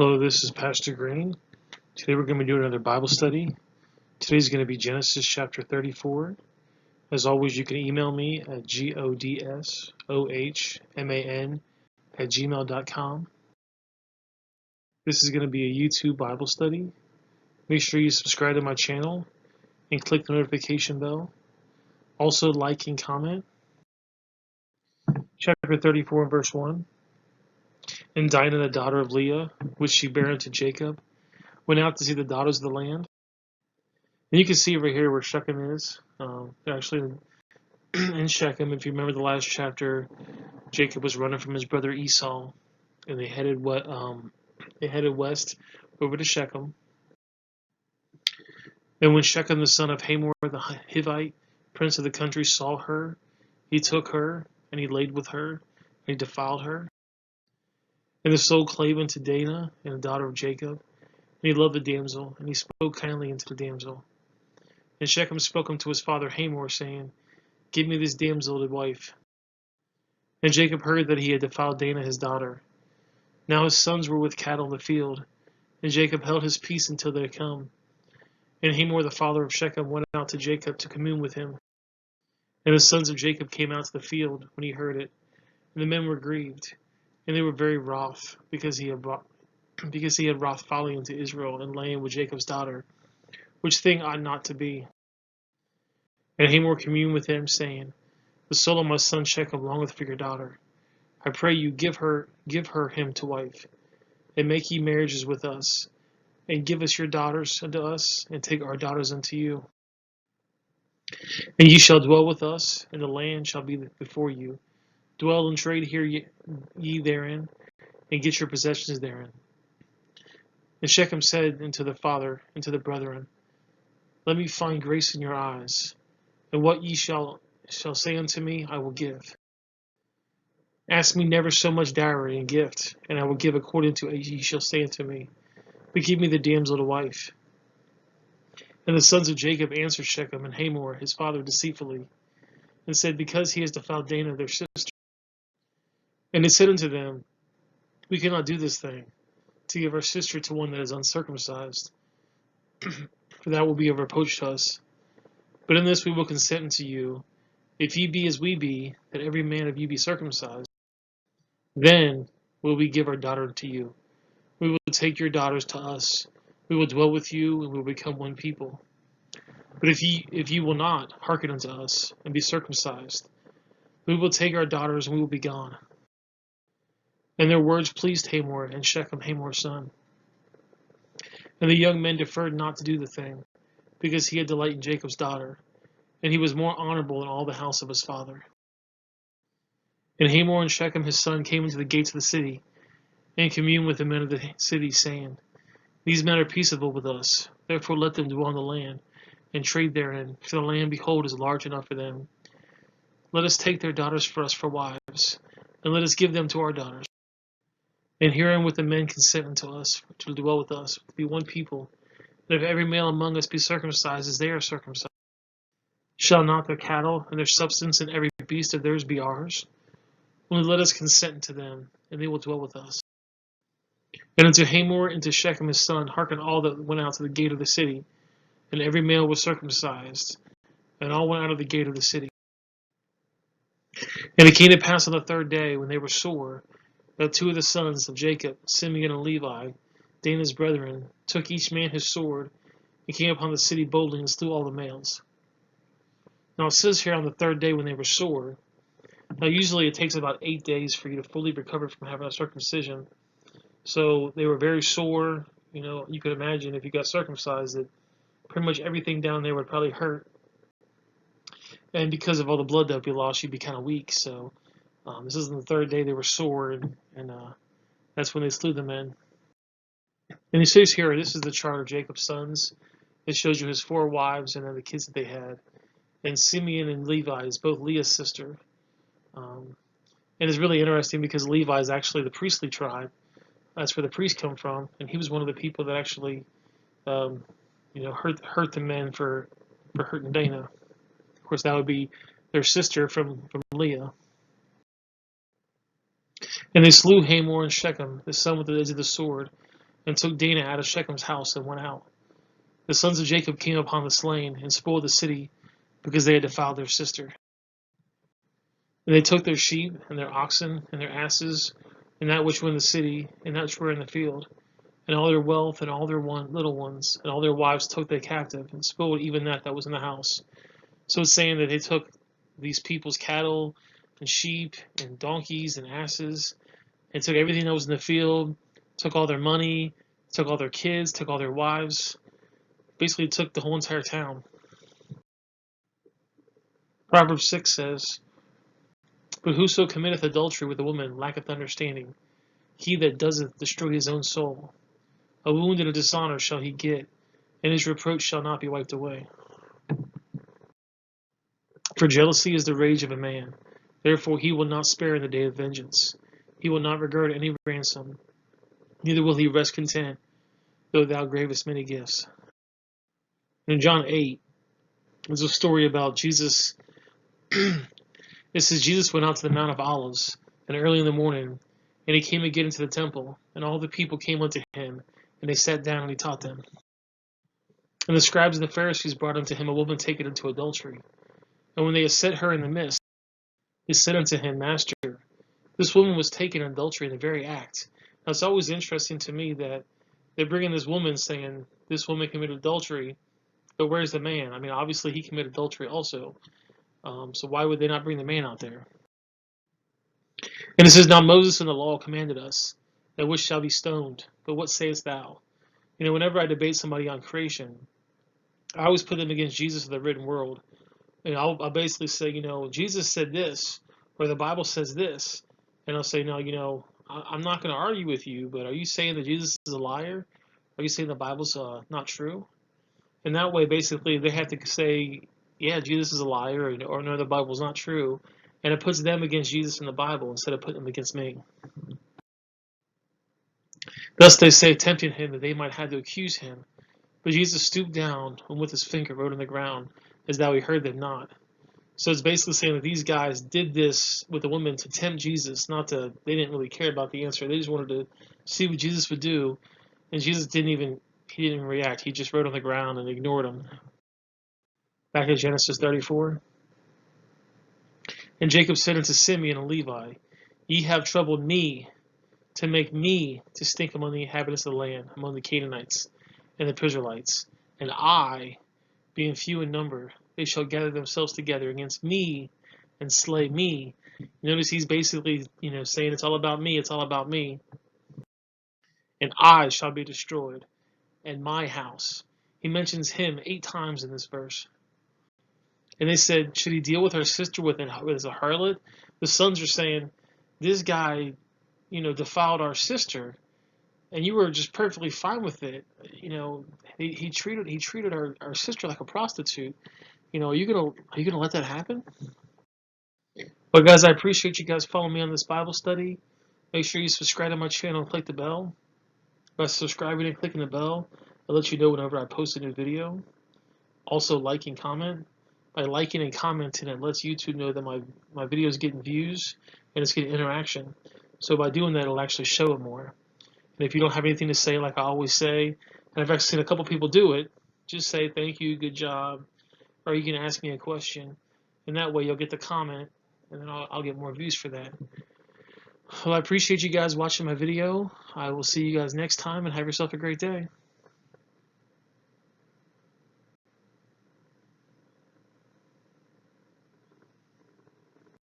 Hello, this is Pastor Green. Today we're going to be doing another Bible study. Today's going to be Genesis chapter 34. As always, you can email me at godsohman@gmail.com. This is going to be a YouTube Bible study. Make sure you subscribe to my channel and click the notification bell. Also like and comment. Chapter 34 and verse 1. And Dinah, the daughter of Leah, which she bare unto Jacob, went out to see the daughters of the land. And you can see over here where Shechem is. They're actually in Shechem. If you remember the last chapter, Jacob was running from his brother Esau, and they headed west over to Shechem. And when Shechem the son of Hamor the Hivite, prince of the country, saw her, he took her, and he laid with her, and he defiled her. And the soul clave unto Dinah, and the daughter of Jacob, and he loved the damsel, and he spoke kindly unto the damsel. And Shechem spoke unto his father Hamor, saying, Give me this damsel to wife. And Jacob heard that he had defiled Dinah his daughter. Now his sons were with cattle in the field, and Jacob held his peace until they had come. And Hamor the father of Shechem went out to Jacob to commune with him. And the sons of Jacob came out to the field when he heard it. And the men were grieved, and they were very wroth, because he had wrought folly unto Israel, and laying with Jacob's daughter, which thing ought not to be. And Hamor communed with him, saying, The soul of my son Shechem longeth for your daughter. I pray you give her him to wife, and make ye marriages with us, and give us your daughters unto us, and take our daughters unto you. And ye shall dwell with us, and the land shall be before you. Dwell and trade here ye therein, and get your possessions therein. And Shechem said unto the father and to the brethren, Let me find grace in your eyes, and what ye shall say unto me, I will give. Ask me never so much dowry and gift, and I will give according to what ye shall say unto me. But give me the damsel to wife. And the sons of Jacob answered Shechem and Hamor his father deceitfully, and said, Because he has defiled Dinah their sister. And they said unto them, We cannot do this thing, to give our sister to one that is uncircumcised, for that will be a reproach to us. But in this we will consent unto you, if ye be as we be, that every man of you be circumcised. Then will we give our daughter to you. We will take your daughters to us. We will dwell with you, and we will become one people. But if ye will not hearken unto us, and be circumcised, we will take our daughters, and we will be gone. And their words pleased Hamor and Shechem Hamor's son. And the young men deferred not to do the thing, because he had delight in Jacob's daughter, and he was more honorable in all the house of his father. And Hamor and Shechem his son came into the gates of the city, and communed with the men of the city, saying, These men are peaceable with us, therefore let them dwell in the land, and trade therein, for the land, behold, is large enough for them. Let us take their daughters for us for wives, and let us give them to our daughters. And herein with the men consent unto us, to dwell with us, to be one people, and if every male among us be circumcised as they are circumcised, shall not their cattle and their substance and every beast of theirs be ours? Only let us consent unto them, and they will dwell with us. And unto Hamor and to Shechem his son hearken all that went out to the gate of the city, and every male was circumcised, and all went out of the gate of the city. And it came to pass on the third day, when they were sore, that two of the sons of Jacob, Simeon and Levi, Dinah's brethren, took each man his sword, and came upon the city boldly, and slew all the males. Now it says here on the third day when they were sore. Now usually it takes about 8 days for you to fully recover from having a circumcision. So they were very sore. You could imagine if you got circumcised that pretty much everything down there would probably hurt. And because of all the blood that would be lost, you'd be kind of weak. So this is on the third day they were sore, and that's when they slew the men. And it says here, this is the chart of Jacob's sons. It shows you his 4 wives and then the kids that they had. And Simeon and Levi is both Leah's sister. And it's really interesting because Levi is actually the priestly tribe. That's where the priests come from. And he was one of the people that actually hurt the men for hurting Dinah. Of course, that would be their sister from Leah. And they slew Hamor and Shechem, his son, with the edge of the sword, and took Dinah out of Shechem's house and went out. The sons of Jacob came upon the slain and spoiled the city because they had defiled their sister. And they took their sheep and their oxen and their asses and that which were in the city and that which were in the field, and all their wealth and all their little ones and all their wives took they captive and spoiled even that was in the house. So it's saying that they took these people's cattle and sheep and donkeys and asses and took everything that was in the field, took all their money, took all their kids, took all their wives, basically took the whole entire town. Proverbs 6 says, "But whoso committeth adultery with a woman lacketh understanding. He that doesn't destroy his own soul. A wound and a dishonor shall he get, and his reproach shall not be wiped away. For jealousy is the rage of a man. Therefore he will not spare in the day of vengeance. He will not regard any ransom, neither will he rest content, though thou gravest many gifts." In John 8, there's a story about Jesus. It says, Jesus went out to the Mount of Olives, and early in the morning, and he came again into the temple, and all the people came unto him, and they sat down, and he taught them. And the scribes and the Pharisees brought unto him a woman taken into adultery. And when they had set her in the midst, they said unto him, Master, this woman was taken in adultery in the very act. Now it's always interesting to me that they're bringing this woman saying, this woman committed adultery, but where's the man? I mean, obviously he committed adultery also. So why would they not bring the man out there? And it says, Now Moses in the law commanded us that which shall be stoned, but what sayest thou? Whenever I debate somebody on creation, I always put them against Jesus of the written world. And I'll basically say, Jesus said this, or the Bible says this. And I'll say, no, I'm not going to argue with you, but are you saying that Jesus is a liar? Are you saying the Bible's not true? And that way, basically, they have to say, yeah, Jesus is a liar, or no, the Bible's not true. And it puts them against Jesus and the Bible instead of putting them against me. Thus they say, tempting him that they might have to accuse him. But Jesus stooped down and with his finger wrote on the ground, as though he heard them not. So it's basically saying that these guys did this with the woman to tempt Jesus, they didn't really care about the answer. They just wanted to see what Jesus would do. And Jesus didn't even react. He just wrote on the ground and ignored them. Back in Genesis 34. And Jacob said unto Simeon and Levi, Ye have troubled me to make me to stink among the inhabitants of the land, among the Canaanites and the Perizzites. And I, being few in number, they shall gather themselves together against me and slay me. Notice he's basically, saying it's all about me, it's all about me. And I shall be destroyed, and my house. He mentions him 8 times in this verse. And they said, should he deal with our sister as a harlot? The sons are saying, this guy, defiled our sister, and you were just perfectly fine with it. He treated our sister like a prostitute. Are you gonna let that happen? But guys, I appreciate you guys following me on this Bible study. Make sure you subscribe to my channel and click the bell. By subscribing and clicking the bell, I'll let you know whenever I post a new video. Also, like and comment. By liking and commenting, it lets YouTube know that my video is getting views and it's getting interaction. So by doing that, it'll actually show it more. And if you don't have anything to say, like I always say, and I've actually seen a couple people do it, just say thank you, good job, or you can ask me a question. And that way you'll get the comment, and then I'll get more views for that. Well, I appreciate you guys watching my video. I will see you guys next time, and have yourself a great day.